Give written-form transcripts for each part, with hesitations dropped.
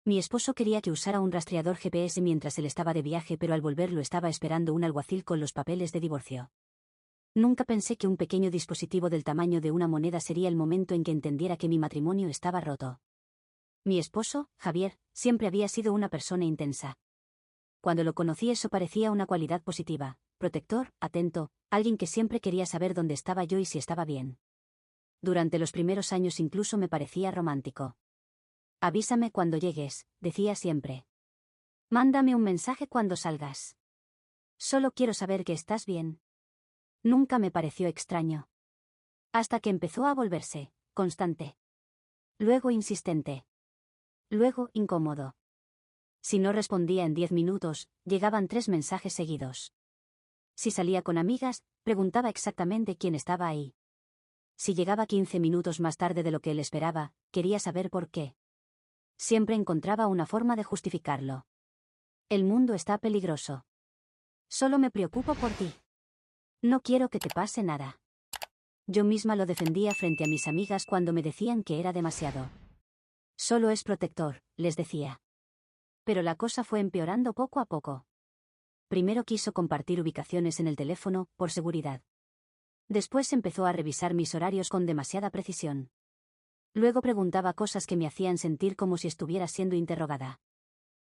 Mi esposo quería que usara un rastreador GPS mientras él estaba de viaje, pero al volver lo estaba esperando un alguacil con los papeles de divorcio. Nunca pensé que un pequeño dispositivo del tamaño de una moneda sería el momento en que entendiera que mi matrimonio estaba roto. Mi esposo, Javier, siempre había sido una persona intensa. Cuando lo conocí eso parecía una cualidad positiva, protector, atento, alguien que siempre quería saber dónde estaba yo y si estaba bien. Durante los primeros años incluso me parecía romántico. Avísame cuando llegues, decía siempre. Mándame un mensaje cuando salgas. Solo quiero saber que estás bien. Nunca me pareció extraño. Hasta que empezó a volverse constante. Luego insistente. Luego incómodo. Si no respondía en 10 minutos, llegaban 3 mensajes seguidos. Si salía con amigas, preguntaba exactamente quién estaba ahí. Si llegaba 15 minutos más tarde de lo que él esperaba, quería saber por qué. Siempre encontraba una forma de justificarlo. El mundo está peligroso. Solo me preocupo por ti. No quiero que te pase nada. Yo misma lo defendía frente a mis amigas cuando me decían que era demasiado. Solo es protector, les decía. Pero la cosa fue empeorando poco a poco. Primero quiso compartir ubicaciones en el teléfono, por seguridad. Después empezó a revisar mis horarios con demasiada precisión. Luego preguntaba cosas que me hacían sentir como si estuviera siendo interrogada.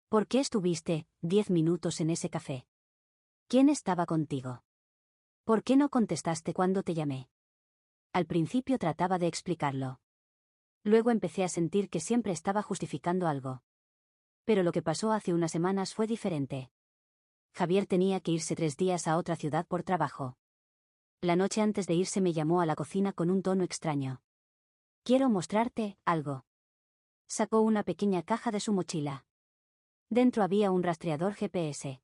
¿Por qué estuviste 10 minutos en ese café? ¿Quién estaba contigo? ¿Por qué no contestaste cuando te llamé? Al principio trataba de explicarlo. Luego empecé a sentir que siempre estaba justificando algo. Pero lo que pasó hace unas semanas fue diferente. Javier tenía que irse 3 días a otra ciudad por trabajo. La noche antes de irse me llamó a la cocina con un tono extraño. Quiero mostrarte algo. Sacó una pequeña caja de su mochila. Dentro había un rastreador GPS.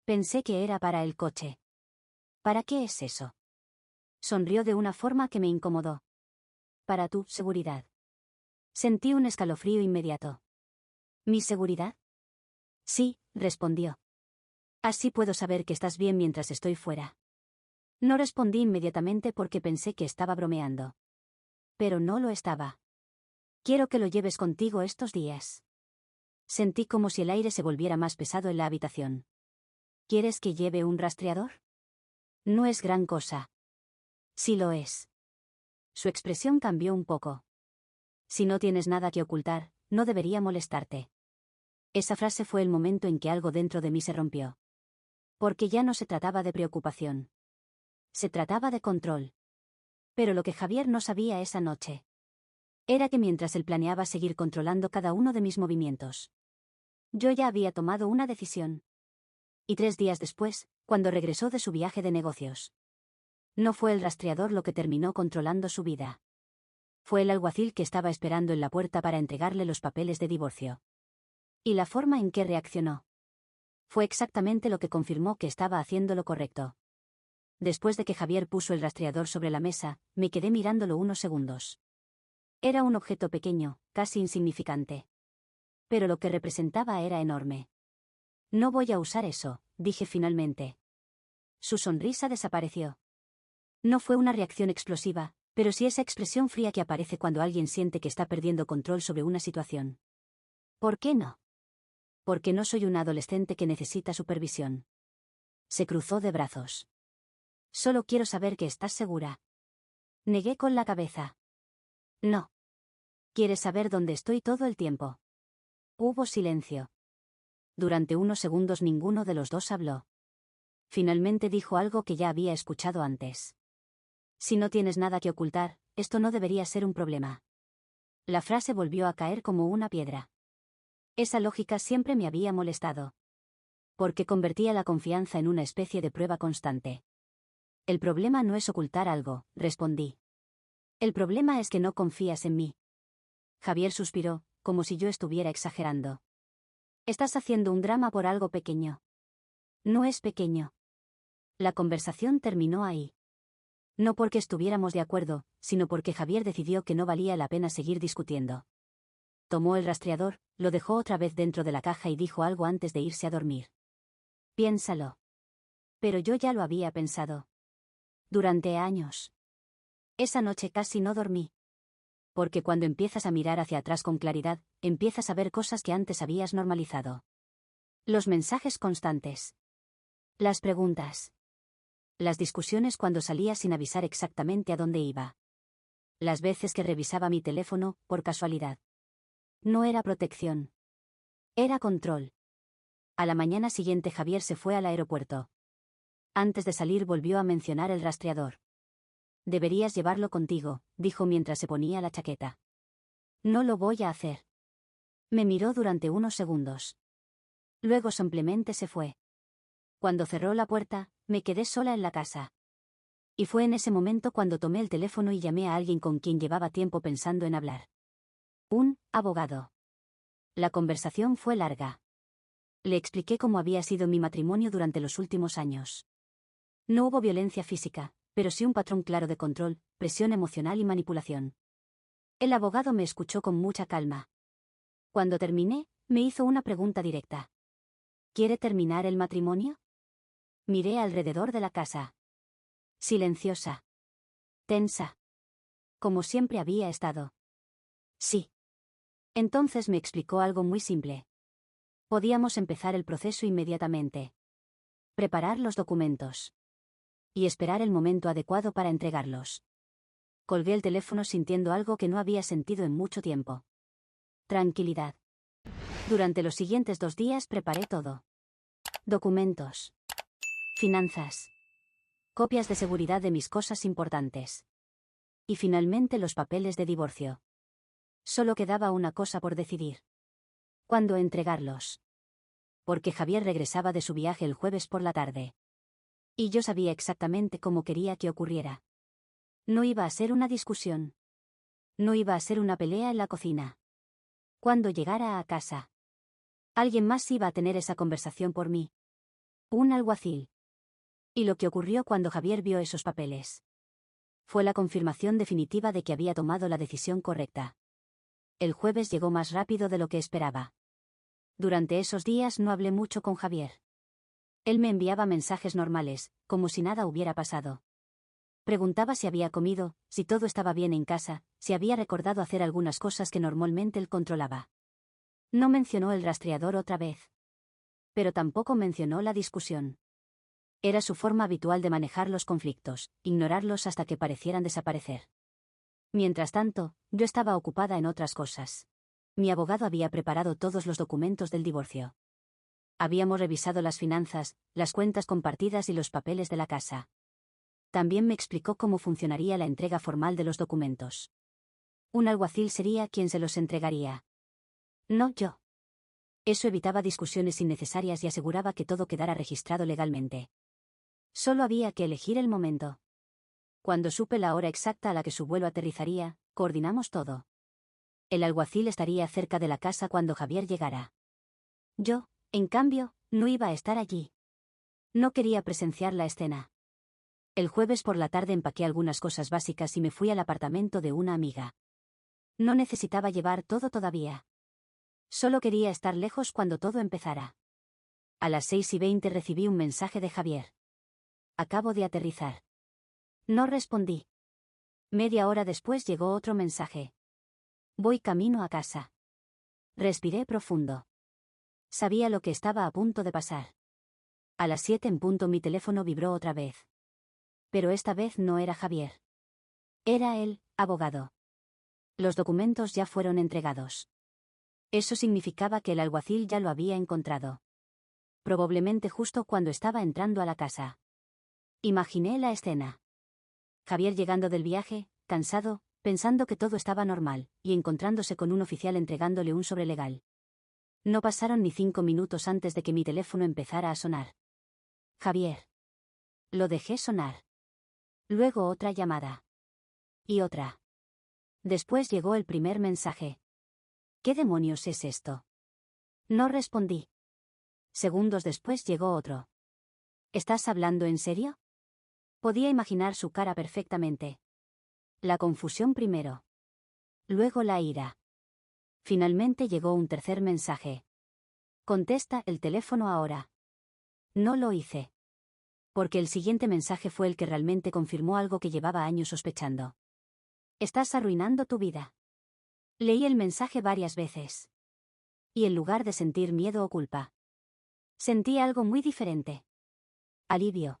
Pensé que era para el coche. ¿Para qué es eso? Sonrió de una forma que me incomodó. Para tu seguridad. Sentí un escalofrío inmediato. ¿Mi seguridad? Sí, respondió. Así puedo saber que estás bien mientras estoy fuera. No respondí inmediatamente porque pensé que estaba bromeando. Pero no lo estaba. Quiero que lo lleves contigo estos días. Sentí como si el aire se volviera más pesado en la habitación. ¿Quieres que lleve un rastreador? No es gran cosa. Sí lo es. Su expresión cambió un poco. Si no tienes nada que ocultar, no debería molestarte. Esa frase fue el momento en que algo dentro de mí se rompió. Porque ya no se trataba de preocupación. Se trataba de control. Pero lo que Javier no sabía esa noche era que mientras él planeaba seguir controlando cada uno de mis movimientos, yo ya había tomado una decisión. Y 3 días después, cuando regresó de su viaje de negocios, no fue el rastreador lo que terminó controlando su vida. Fue el alguacil que estaba esperando en la puerta para entregarle los papeles de divorcio. Y la forma en que reaccionó fue exactamente lo que confirmó que estaba haciendo lo correcto. Después de que Javier puso el rastreador sobre la mesa, me quedé mirándolo unos segundos. Era un objeto pequeño, casi insignificante. Pero lo que representaba era enorme. No voy a usar eso, dije finalmente. Su sonrisa desapareció. No fue una reacción explosiva, pero sí esa expresión fría que aparece cuando alguien siente que está perdiendo control sobre una situación. ¿Por qué no? Porque no soy un adolescente que necesita supervisión. Se cruzó de brazos. Solo quiero saber que estás segura. Negué con la cabeza. No. ¿Quieres saber dónde estoy todo el tiempo? Hubo silencio. Durante unos segundos ninguno de los dos habló. Finalmente dijo algo que ya había escuchado antes. Si no tienes nada que ocultar, esto no debería ser un problema. La frase volvió a caer como una piedra. Esa lógica siempre me había molestado. Porque convertía la confianza en una especie de prueba constante. El problema no es ocultar algo, respondí. El problema es que no confías en mí. Javier suspiró, como si yo estuviera exagerando. Estás haciendo un drama por algo pequeño. No es pequeño. La conversación terminó ahí. No porque estuviéramos de acuerdo, sino porque Javier decidió que no valía la pena seguir discutiendo. Tomó el rastreador, lo dejó otra vez dentro de la caja y dijo algo antes de irse a dormir. Piénsalo. Pero yo ya lo había pensado. Durante años. Esa noche casi no dormí. Porque cuando empiezas a mirar hacia atrás con claridad, empiezas a ver cosas que antes habías normalizado. Los mensajes constantes. Las preguntas. Las discusiones cuando salía sin avisar exactamente a dónde iba. Las veces que revisaba mi teléfono, por casualidad. No era protección. Era control. A la mañana siguiente Javier se fue al aeropuerto. Antes de salir volvió a mencionar el rastreador. Deberías llevarlo contigo, dijo mientras se ponía la chaqueta. No lo voy a hacer. Me miró durante unos segundos. Luego simplemente se fue. Cuando cerró la puerta, me quedé sola en la casa. Y fue en ese momento cuando tomé el teléfono y llamé a alguien con quien llevaba tiempo pensando en hablar. Un abogado. La conversación fue larga. Le expliqué cómo había sido mi matrimonio durante los últimos años. No hubo violencia física, pero sí un patrón claro de control, presión emocional y manipulación. El abogado me escuchó con mucha calma. Cuando terminé, me hizo una pregunta directa. ¿Quiere terminar el matrimonio? Miré alrededor de la casa. Silenciosa. Tensa. Como siempre había estado. Sí. Entonces me explicó algo muy simple. Podíamos empezar el proceso inmediatamente. Preparar los documentos. Y esperar el momento adecuado para entregarlos. Colgué el teléfono sintiendo algo que no había sentido en mucho tiempo. Tranquilidad. Durante los siguientes 2 días preparé todo. Documentos. Finanzas. Copias de seguridad de mis cosas importantes. Y finalmente los papeles de divorcio. Solo quedaba una cosa por decidir. ¿Cuándo entregarlos? Porque Javier regresaba de su viaje el jueves por la tarde. Y yo sabía exactamente cómo quería que ocurriera. No iba a ser una discusión. No iba a ser una pelea en la cocina. Cuando llegara a casa. Alguien más iba a tener esa conversación por mí. Un alguacil. Y lo que ocurrió cuando Javier vio esos papeles. Fue la confirmación definitiva de que había tomado la decisión correcta. El jueves llegó más rápido de lo que esperaba. Durante esos días no hablé mucho con Javier. Él me enviaba mensajes normales, como si nada hubiera pasado. Preguntaba si había comido, si todo estaba bien en casa, si había recordado hacer algunas cosas que normalmente él controlaba. No mencionó el rastreador otra vez. Pero tampoco mencionó la discusión. Era su forma habitual de manejar los conflictos, ignorarlos hasta que parecieran desaparecer. Mientras tanto, yo estaba ocupada en otras cosas. Mi abogado había preparado todos los documentos del divorcio. Habíamos revisado las finanzas, las cuentas compartidas y los papeles de la casa. También me explicó cómo funcionaría la entrega formal de los documentos. Un alguacil sería quien se los entregaría. No yo. Eso evitaba discusiones innecesarias y aseguraba que todo quedara registrado legalmente. Solo había que elegir el momento. Cuando supe la hora exacta a la que su vuelo aterrizaría, coordinamos todo. El alguacil estaría cerca de la casa cuando Javier llegara. Yo, en cambio, no iba a estar allí. No quería presenciar la escena. El jueves por la tarde empaqué algunas cosas básicas y me fui al apartamento de una amiga. No necesitaba llevar todo todavía. Solo quería estar lejos cuando todo empezara. A las 6:20 recibí un mensaje de Javier. Acabo de aterrizar. No respondí. Media hora después llegó otro mensaje. Voy camino a casa. Respiré profundo. Sabía lo que estaba a punto de pasar. A las 7 en punto mi teléfono vibró otra vez. Pero esta vez no era Javier. Era el abogado. Los documentos ya fueron entregados. Eso significaba que el alguacil ya lo había encontrado. Probablemente justo cuando estaba entrando a la casa. Imaginé la escena. Javier llegando del viaje, cansado, pensando que todo estaba normal, y encontrándose con un oficial entregándole un sobre legal. No pasaron ni 5 minutos antes de que mi teléfono empezara a sonar. Javier. Lo dejé sonar. Luego otra llamada. Y otra. Después llegó el primer mensaje. ¿Qué demonios es esto? No respondí. Segundos después llegó otro. ¿Estás hablando en serio? Podía imaginar su cara perfectamente. La confusión primero. Luego la ira. Finalmente llegó un tercer mensaje. Contesta el teléfono ahora. No lo hice. Porque el siguiente mensaje fue el que realmente confirmó algo que llevaba años sospechando. Estás arruinando tu vida. Leí el mensaje varias veces. Y en lugar de sentir miedo o culpa, sentí algo muy diferente. Alivio.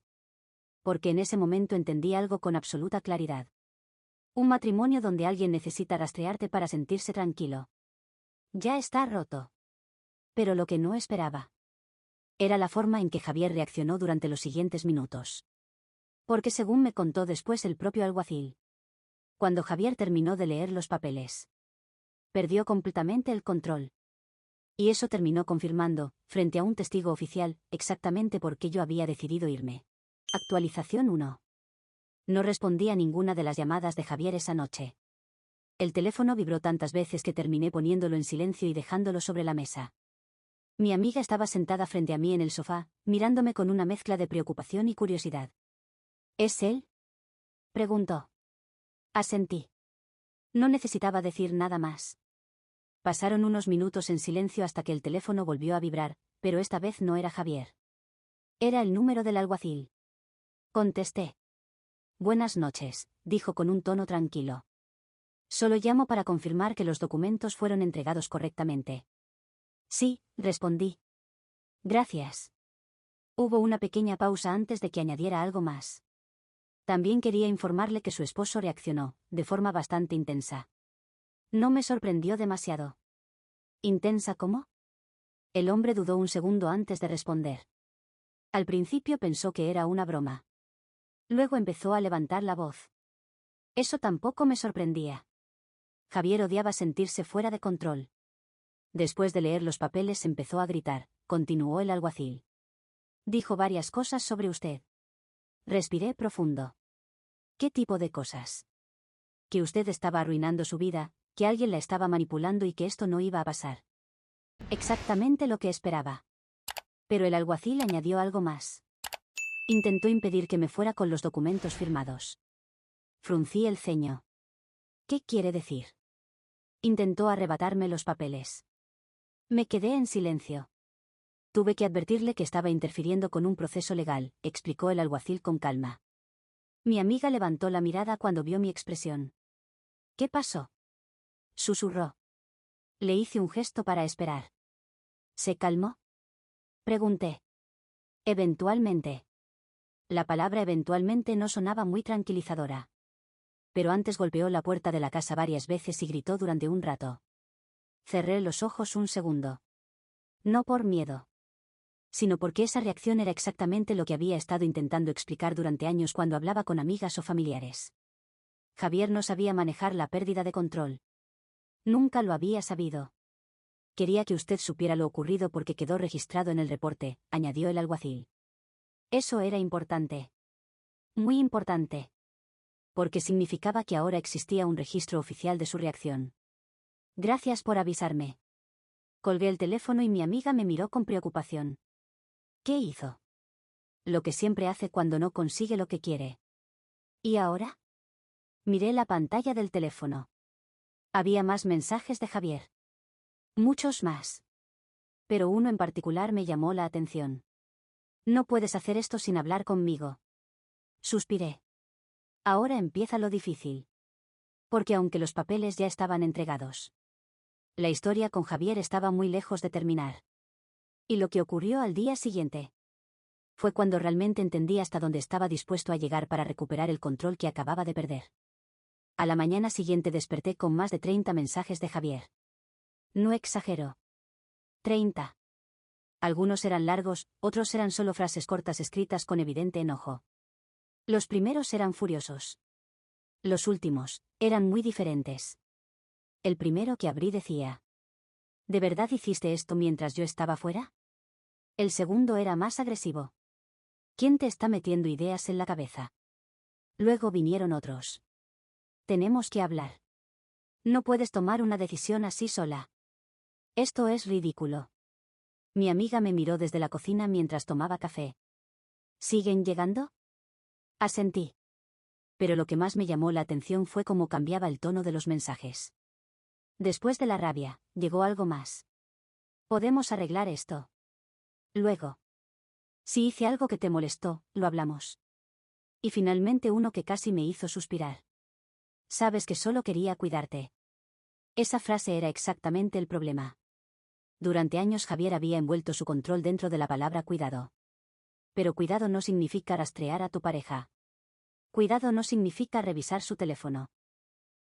Porque en ese momento entendí algo con absoluta claridad. Un matrimonio donde alguien necesita rastrearte para sentirse tranquilo. Ya está roto. Pero lo que no esperaba era la forma en que Javier reaccionó durante los siguientes minutos. Porque según me contó después el propio alguacil, cuando Javier terminó de leer los papeles, perdió completamente el control. Y eso terminó confirmando, frente a un testigo oficial, exactamente por qué yo había decidido irme. Actualización 1. No respondí a ninguna de las llamadas de Javier esa noche. El teléfono vibró tantas veces que terminé poniéndolo en silencio y dejándolo sobre la mesa. Mi amiga estaba sentada frente a mí en el sofá, mirándome con una mezcla de preocupación y curiosidad. ¿Es él?, preguntó. Asentí. No necesitaba decir nada más. Pasaron unos minutos en silencio hasta que el teléfono volvió a vibrar, pero esta vez no era Javier. Era el número del alguacil. Contesté. Buenas noches, dijo con un tono tranquilo. Solo llamo para confirmar que los documentos fueron entregados correctamente. Sí, respondí. Gracias. Hubo una pequeña pausa antes de que añadiera algo más. También quería informarle que su esposo reaccionó, de forma bastante intensa. No me sorprendió demasiado. ¿Intensa cómo? El hombre dudó un segundo antes de responder. Al principio pensó que era una broma. Luego empezó a levantar la voz. Eso tampoco me sorprendía. Javier odiaba sentirse fuera de control. Después de leer los papeles empezó a gritar, continuó el alguacil. Dijo varias cosas sobre usted. Respiré profundo. ¿Qué tipo de cosas? Que usted estaba arruinando su vida, que alguien la estaba manipulando y que esto no iba a pasar. Exactamente lo que esperaba. Pero el alguacil añadió algo más. Intentó impedir que me fuera con los documentos firmados. Fruncí el ceño. ¿Qué quiere decir? Intentó arrebatarme los papeles. Me quedé en silencio. Tuve que advertirle que estaba interfiriendo con un proceso legal, explicó el alguacil con calma. Mi amiga levantó la mirada cuando vio mi expresión. ¿Qué pasó?, susurró. Le hice un gesto para esperar. ¿Se calmó?, pregunté. Eventualmente. La palabra eventualmente no sonaba muy tranquilizadora. Pero antes golpeó la puerta de la casa varias veces y gritó durante un rato. Cerré los ojos un segundo. No por miedo, sino porque esa reacción era exactamente lo que había estado intentando explicar durante años cuando hablaba con amigas o familiares. Javier no sabía manejar la pérdida de control. Nunca lo había sabido. Quería que usted supiera lo ocurrido porque quedó registrado en el reporte, añadió el alguacil. Eso era importante. Muy importante. Porque significaba que ahora existía un registro oficial de su reacción. Gracias por avisarme. Colgué el teléfono y mi amiga me miró con preocupación. ¿Qué hizo? Lo que siempre hace cuando no consigue lo que quiere. ¿Y ahora? Miré la pantalla del teléfono. Había más mensajes de Javier. Muchos más. Pero uno en particular me llamó la atención. No puedes hacer esto sin hablar conmigo. Suspiré. Ahora empieza lo difícil. Porque aunque los papeles ya estaban entregados, la historia con Javier estaba muy lejos de terminar. Y lo que ocurrió al día siguiente fue cuando realmente entendí hasta dónde estaba dispuesto a llegar para recuperar el control que acababa de perder. A la mañana siguiente desperté con más de 30 mensajes de Javier. No exagero. 30. Algunos eran largos, otros eran solo frases cortas escritas con evidente enojo. Los primeros eran furiosos. Los últimos eran muy diferentes. El primero que abrí decía: ¿de verdad hiciste esto mientras yo estaba fuera? El segundo era más agresivo. ¿Quién te está metiendo ideas en la cabeza? Luego vinieron otros. Tenemos que hablar. No puedes tomar una decisión así sola. Esto es ridículo. Mi amiga me miró desde la cocina mientras tomaba café. ¿Siguen llegando? Asentí. Pero lo que más me llamó la atención fue cómo cambiaba el tono de los mensajes. Después de la rabia, llegó algo más. Podemos arreglar esto. Luego. Si hice algo que te molestó, lo hablamos. Y finalmente uno que casi me hizo suspirar. Sabes que solo quería cuidarte. Esa frase era exactamente el problema. Durante años Javier había envuelto su control dentro de la palabra cuidado. Pero cuidado no significa rastrear a tu pareja. Cuidado no significa revisar su teléfono.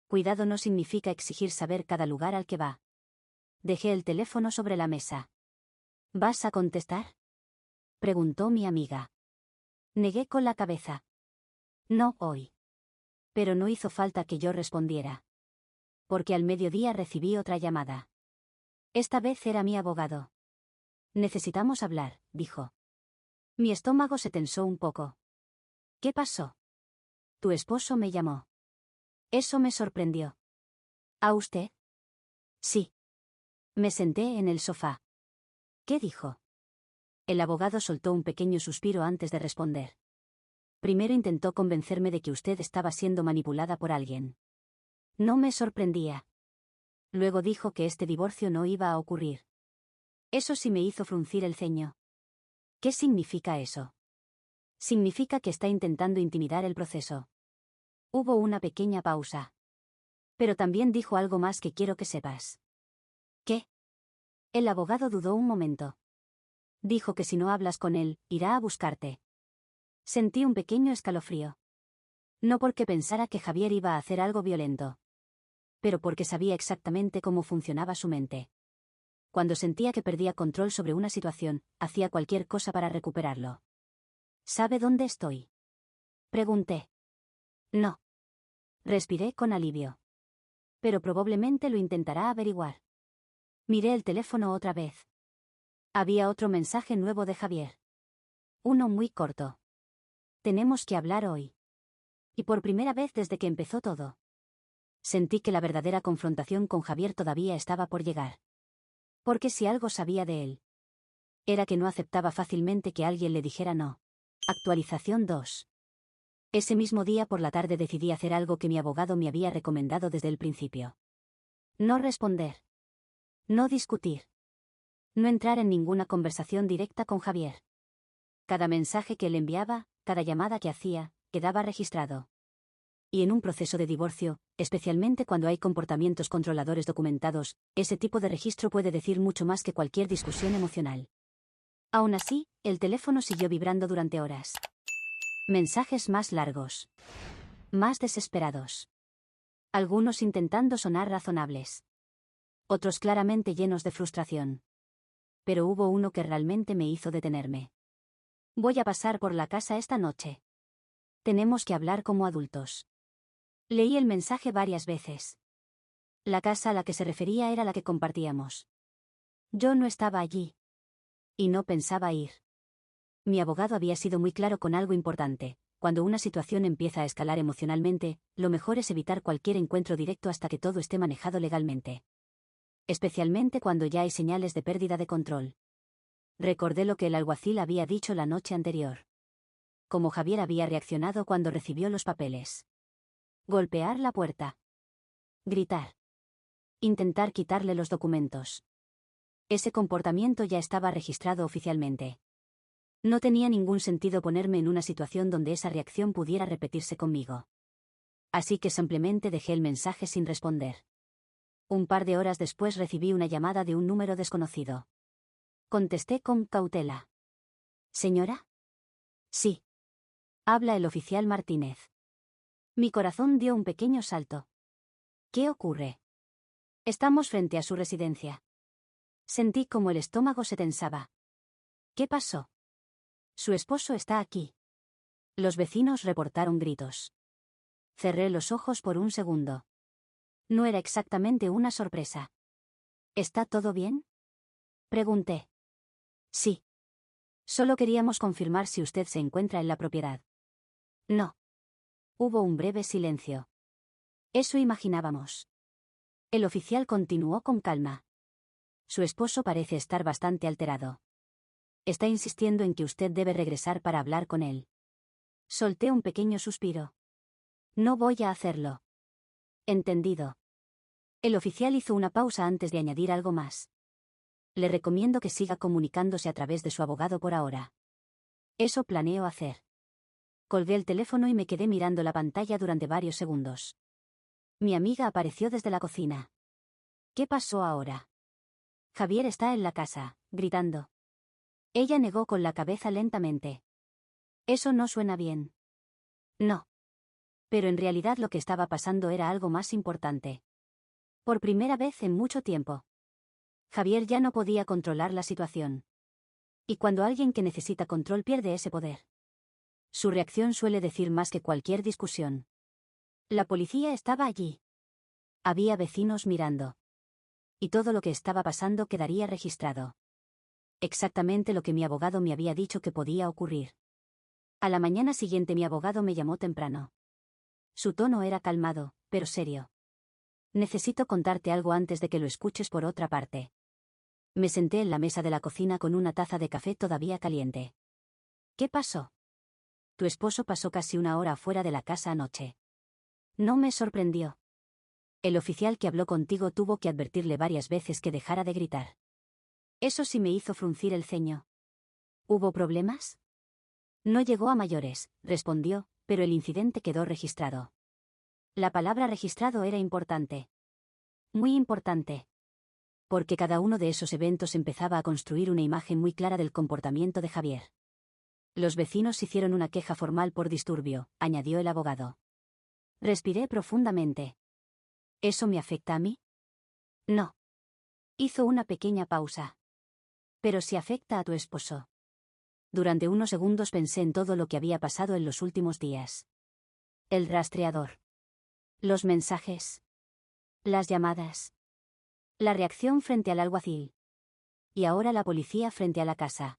Cuidado no significa exigir saber cada lugar al que va. Dejé el teléfono sobre la mesa. ¿Vas a contestar?, preguntó mi amiga. Negué con la cabeza. No hoy. Pero no hizo falta que yo respondiera. Porque al mediodía recibí otra llamada. Esta vez era mi abogado. Necesitamos hablar, dijo. Mi estómago se tensó un poco. ¿Qué pasó? Tu esposo me llamó. Eso me sorprendió. ¿A usted? Sí. Me senté en el sofá. ¿Qué dijo? El abogado soltó un pequeño suspiro antes de responder. Primero intentó convencerme de que usted estaba siendo manipulada por alguien. No me sorprendía. Luego dijo que este divorcio no iba a ocurrir. Eso sí me hizo fruncir el ceño. ¿Qué significa eso? Significa que está intentando intimidar el proceso. Hubo una pequeña pausa. Pero también dijo algo más que quiero que sepas. ¿Qué? El abogado dudó un momento. Dijo que si no hablas con él, irá a buscarte. Sentí un pequeño escalofrío. No porque pensara que Javier iba a hacer algo violento. Pero porque sabía exactamente cómo funcionaba su mente. Cuando sentía que perdía control sobre una situación, hacía cualquier cosa para recuperarlo. ¿Sabe dónde estoy?, pregunté. No. Respiré con alivio. Pero probablemente lo intentará averiguar. Miré el teléfono otra vez. Había otro mensaje nuevo de Javier. Uno muy corto. Tenemos que hablar hoy. Y por primera vez desde que empezó todo. Sentí que la verdadera confrontación con Javier todavía estaba por llegar. Porque si algo sabía de él, era que no aceptaba fácilmente que alguien le dijera no. Actualización 2. Ese mismo día por la tarde decidí hacer algo que mi abogado me había recomendado desde el principio. No responder. No discutir. No entrar en ninguna conversación directa con Javier. Cada mensaje que él enviaba, cada llamada que hacía, quedaba registrado. Y en un proceso de divorcio, especialmente cuando hay comportamientos controladores documentados, ese tipo de registro puede decir mucho más que cualquier discusión emocional. Aún así, el teléfono siguió vibrando durante horas. Mensajes más largos. Más desesperados. Algunos intentando sonar razonables. Otros claramente llenos de frustración. Pero hubo uno que realmente me hizo detenerme. Voy a pasar por la casa esta noche. Tenemos que hablar como adultos. Leí el mensaje varias veces. La casa a la que se refería era la que compartíamos. Yo no estaba allí. Y no pensaba ir. Mi abogado había sido muy claro con algo importante. Cuando una situación empieza a escalar emocionalmente, lo mejor es evitar cualquier encuentro directo hasta que todo esté manejado legalmente. Especialmente cuando ya hay señales de pérdida de control. Recordé lo que el alguacil había dicho la noche anterior. Cómo Javier había reaccionado cuando recibió los papeles. Golpear la puerta. Gritar. Intentar quitarle los documentos. Ese comportamiento ya estaba registrado oficialmente. No tenía ningún sentido ponerme en una situación donde esa reacción pudiera repetirse conmigo. Así que simplemente dejé el mensaje sin responder. Un par de horas después recibí una llamada de un número desconocido. Contesté con cautela. ¿Señora? Sí. Habla el oficial Martínez. Mi corazón dio un pequeño salto. ¿Qué ocurre? Estamos frente a su residencia. Sentí como el estómago se tensaba. ¿Qué pasó? Su esposo está aquí. Los vecinos reportaron gritos. Cerré los ojos por un segundo. No era exactamente una sorpresa. ¿Está todo bien?, pregunté. Sí. Solo queríamos confirmar si usted se encuentra en la propiedad. No. Hubo un breve silencio. Eso imaginábamos. El oficial continuó con calma. Su esposo parece estar bastante alterado. Está insistiendo en que usted debe regresar para hablar con él. Solté un pequeño suspiro. No voy a hacerlo. Entendido. El oficial hizo una pausa antes de añadir algo más. Le recomiendo que siga comunicándose a través de su abogado por ahora. Eso planeo hacer. Colgué el teléfono y me quedé mirando la pantalla durante varios segundos. Mi amiga apareció desde la cocina. ¿Qué pasó ahora? Javier está en la casa, gritando. Ella negó con la cabeza lentamente. Eso no suena bien. No. Pero en realidad lo que estaba pasando era algo más importante. Por primera vez en mucho tiempo. Javier ya no podía controlar la situación. Y cuando alguien que necesita control pierde ese poder, su reacción suele decir más que cualquier discusión. La policía estaba allí. Había vecinos mirando. Y todo lo que estaba pasando quedaría registrado. Exactamente lo que mi abogado me había dicho que podía ocurrir. A la mañana siguiente mi abogado me llamó temprano. Su tono era calmado, pero serio. Necesito contarte algo antes de que lo escuches por otra parte. Me senté en la mesa de la cocina con una taza de café todavía caliente. ¿Qué pasó? Tu esposo pasó casi una hora afuera de la casa anoche. No me sorprendió. El oficial que habló contigo tuvo que advertirle varias veces que dejara de gritar. Eso sí me hizo fruncir el ceño. ¿Hubo problemas? No llegó a mayores, respondió, pero el incidente quedó registrado. La palabra registrado era importante. Muy importante. Porque cada uno de esos eventos empezaba a construir una imagen muy clara del comportamiento de Javier. Los vecinos hicieron una queja formal por disturbio, añadió el abogado. Respiré profundamente. ¿Eso me afecta a mí? No. Hizo una pequeña pausa. Pero sí afecta a tu esposo. Durante unos segundos pensé en todo lo que había pasado en los últimos días. El rastreador. Los mensajes. Las llamadas. La reacción frente al alguacil. Y ahora la policía frente a la casa.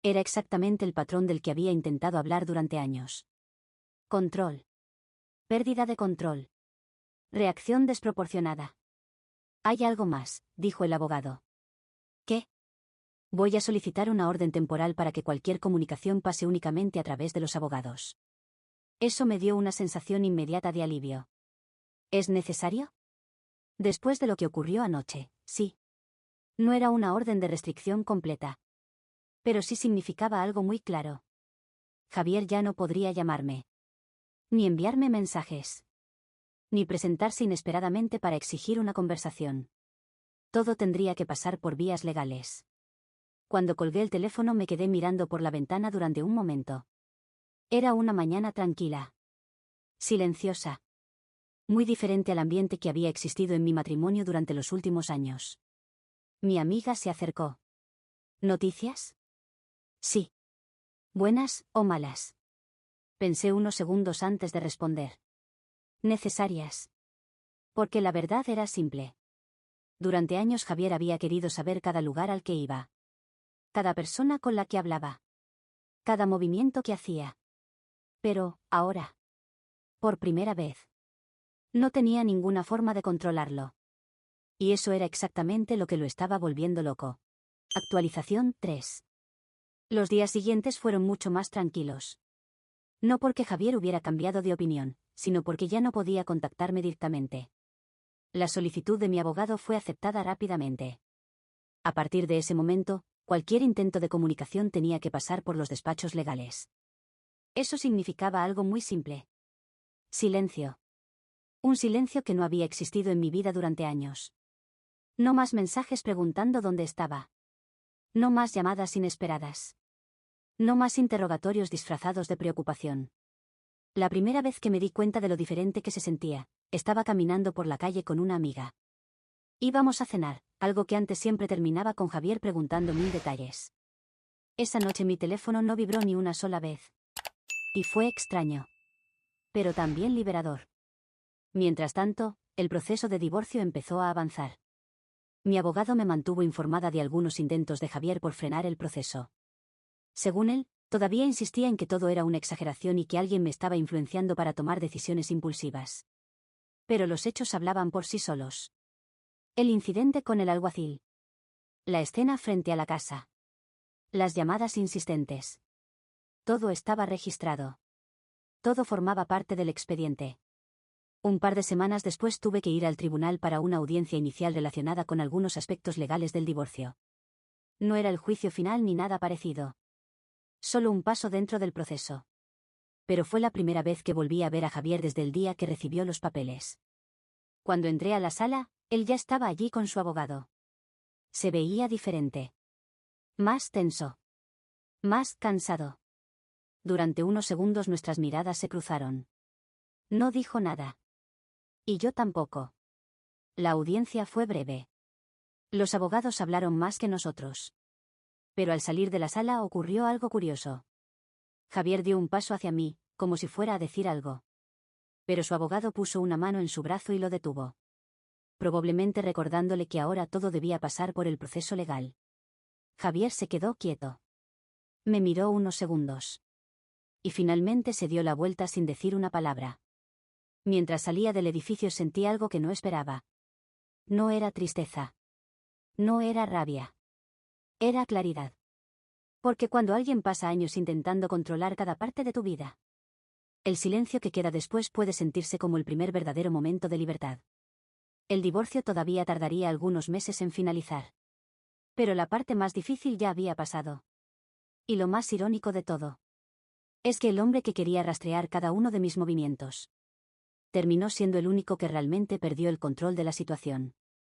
Era exactamente el patrón del que había intentado hablar durante años. Control. Pérdida de control. Reacción desproporcionada. Hay algo más, dijo el abogado. ¿Qué? Voy a solicitar una orden temporal para que cualquier comunicación pase únicamente a través de los abogados. Eso me dio una sensación inmediata de alivio. ¿Es necesario? Después de lo que ocurrió anoche, sí. No era una orden de restricción completa. Pero sí significaba algo muy claro. Javier ya no podría llamarme. Ni enviarme mensajes. Ni presentarse inesperadamente para exigir una conversación. Todo tendría que pasar por vías legales. Cuando colgué el teléfono me quedé mirando por la ventana durante un momento. Era una mañana tranquila. Silenciosa. Muy diferente al ambiente que había existido en mi matrimonio durante los últimos años. Mi amiga se acercó. ¿Noticias? Sí. ¿Buenas o malas? Pensé unos segundos antes de responder. Necesarias. Porque la verdad era simple. Durante años Javier había querido saber cada lugar al que iba. Cada persona con la que hablaba. Cada movimiento que hacía. Pero, ahora. Por primera vez. No tenía ninguna forma de controlarlo. Y eso era exactamente lo que lo estaba volviendo loco. Actualización 3. Los días siguientes fueron mucho más tranquilos. No porque Javier hubiera cambiado de opinión, sino porque ya no podía contactarme directamente. La solicitud de mi abogado fue aceptada rápidamente. A partir de ese momento, cualquier intento de comunicación tenía que pasar por los despachos legales. Eso significaba algo muy simple. Silencio. Un silencio que no había existido en mi vida durante años. No más mensajes preguntando dónde estaba. No más llamadas inesperadas. No más interrogatorios disfrazados de preocupación. La primera vez que me di cuenta de lo diferente que se sentía, estaba caminando por la calle con una amiga. Íbamos a cenar, algo que antes siempre terminaba con Javier preguntando 1000 detalles. Esa noche mi teléfono no vibró ni una sola vez. Y fue extraño. Pero también liberador. Mientras tanto, el proceso de divorcio empezó a avanzar. Mi abogado me mantuvo informada de algunos intentos de Javier por frenar el proceso. Según él, todavía insistía en que todo era una exageración y que alguien me estaba influenciando para tomar decisiones impulsivas. Pero los hechos hablaban por sí solos. El incidente con el alguacil. La escena frente a la casa. Las llamadas insistentes. Todo estaba registrado. Todo formaba parte del expediente. Un par de semanas después tuve que ir al tribunal para una audiencia inicial relacionada con algunos aspectos legales del divorcio. No era el juicio final ni nada parecido. Solo un paso dentro del proceso. Pero fue la primera vez que volví a ver a Javier desde el día que recibió los papeles. Cuando entré a la sala, Él ya estaba allí con su abogado. Se veía diferente. Más tenso. Más cansado. Durante unos segundos nuestras miradas se cruzaron. No dijo nada. Y yo tampoco. La audiencia fue breve. Los abogados hablaron más que nosotros. Pero al salir de la sala ocurrió algo curioso. Javier dio un paso hacia mí, como si fuera a decir algo. Pero su abogado puso una mano en su brazo y lo detuvo. Probablemente recordándole que ahora todo debía pasar por el proceso legal. Javier se quedó quieto. Me miró unos segundos. Y finalmente se dio la vuelta sin decir una palabra. Mientras salía del edificio sentí algo que no esperaba. No era tristeza. No era rabia. Era claridad. Porque cuando alguien pasa años intentando controlar cada parte de tu vida, el silencio que queda después puede sentirse como el primer verdadero momento de libertad. El divorcio todavía tardaría algunos meses en finalizar. Pero la parte más difícil ya había pasado. Y lo más irónico de todo es que el hombre que quería rastrear cada uno de mis movimientos terminó siendo el único que realmente perdió el control de la situación.